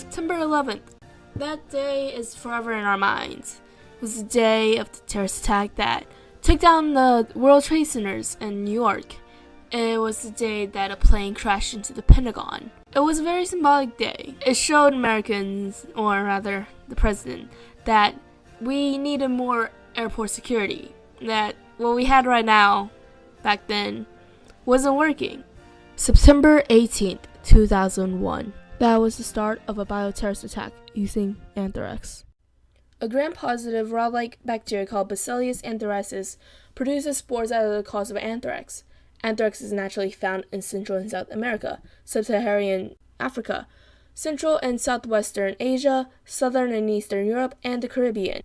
September 11th. That day is forever in our minds. It was the day of the terrorist attack that took down the World Trade Centers in New York. It was the day that a plane crashed into the Pentagon. It was a very symbolic day. It showed Americans, or rather the president, that we needed more airport security. That what we had right now, back then, wasn't working. September 18th, 2001. That was the start of a bioterrorist attack using anthrax. A gram-positive rod-like bacteria called bacillus anthracis produces spores that are the cause of anthrax. Anthrax is naturally found in Central and South America, sub-Saharan Africa, Central and Southwestern Asia, Southern and Eastern Europe, and the Caribbean.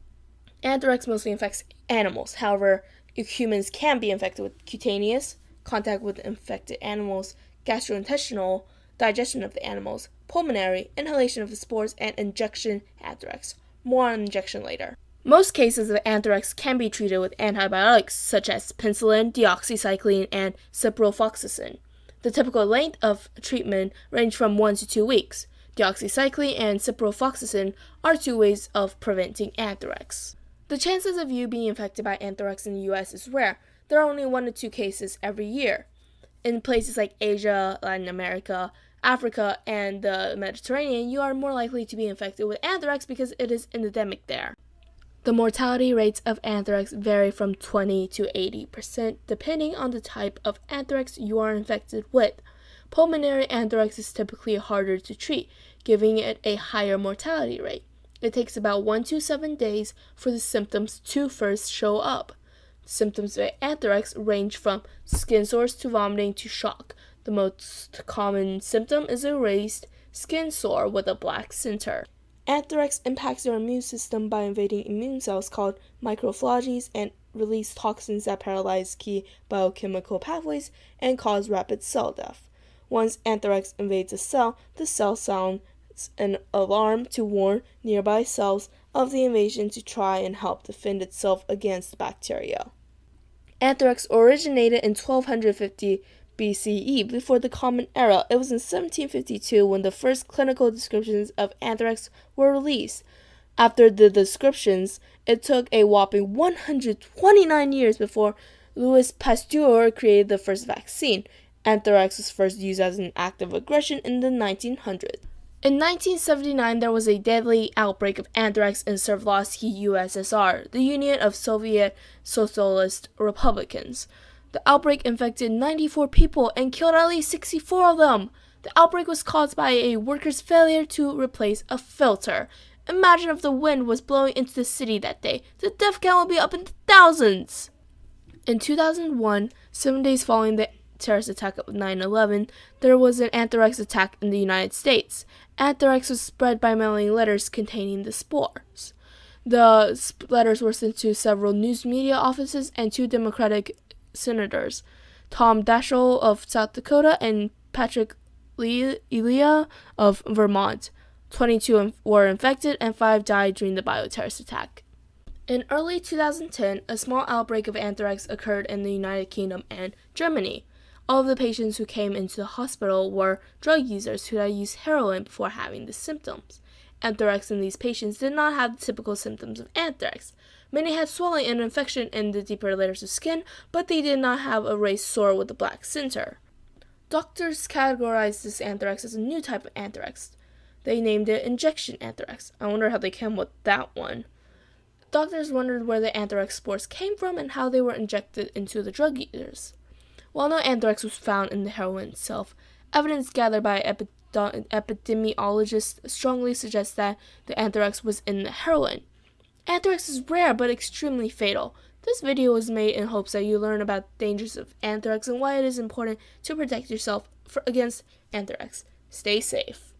Anthrax mostly infects animals. However, humans can be infected with cutaneous, contact with infected animals, gastrointestinal, digestion of the animals, pulmonary, inhalation of the spores, and injection anthrax. More on injection later. Most cases of anthrax can be treated with antibiotics such as penicillin, Doxycycline, and ciprofloxacin. The typical length of treatment range from 1 to 2 weeks. Doxycycline and ciprofloxacin are 2 ways of preventing anthrax. The chances of you being infected by anthrax in the US is rare. There are only 1 to 2 cases every year. In places like Asia, Latin America, Africa, and the Mediterranean, you are more likely to be infected with anthrax because it is endemic there. The mortality rates of anthrax vary from 20 to 80% depending on the type of anthrax you are infected with. Pulmonary anthrax is typically harder to treat, giving it a higher mortality rate. It takes about 1 to 7 days for the symptoms to first show up. Symptoms of anthrax range from skin sores to vomiting to shock. The most common symptom is a raised skin sore with a black center. Anthrax impacts your immune system by invading immune cells called macrophages and release toxins that paralyze key biochemical pathways and cause rapid cell death. Once anthrax invades a cell, the cell sounds an alarm to warn nearby cells of the invasion to try and help defend itself against the bacteria. Anthrax originated in 1250 BCE, before the Common Era. It was in 1752 when the first clinical descriptions of anthrax were released. After the descriptions, it took a whopping 129 years before Louis Pasteur created the first vaccine. Anthrax was first used as an act of aggression in the 1900s. In 1979, there was a deadly outbreak of anthrax in Sverdlovsky, USSR, the Union of Soviet Socialist Republicans. The outbreak infected 94 people and killed at least 64 of them. The outbreak was caused by a worker's failure to replace a filter. Imagine if the wind was blowing into the city that day. The death count would be up in the thousands. In 2001, 7 days following the terrorist attack of 9/11, there was an anthrax attack in the United States. Anthrax was spread by mailing letters containing the spores. The letters were sent to several news media offices and 2 Democratic senators, Tom Daschle of South Dakota and Patrick Elia of Vermont. 22 were infected and 5 died during the bioterrorist attack. In early 2010, a small outbreak of anthrax occurred in the United Kingdom and Germany. All of the patients who came into the hospital were drug users who had used heroin before having the symptoms. Anthrax in these patients did not have the typical symptoms of anthrax. Many had swelling and infection in the deeper layers of skin, but they did not have a raised sore with a black center. Doctors categorized this anthrax as a new type of anthrax. They named it injection anthrax. I wonder how they came with that one. Doctors wondered where the anthrax spores came from and how they were injected into the drug users. While no anthrax was found in the heroin itself, evidence gathered by epidemiologists strongly suggests that the anthrax was in the heroin. Anthrax is rare but extremely fatal. This video was made in hopes that you learn about the dangers of anthrax and why it is important to protect yourself against anthrax. Stay safe.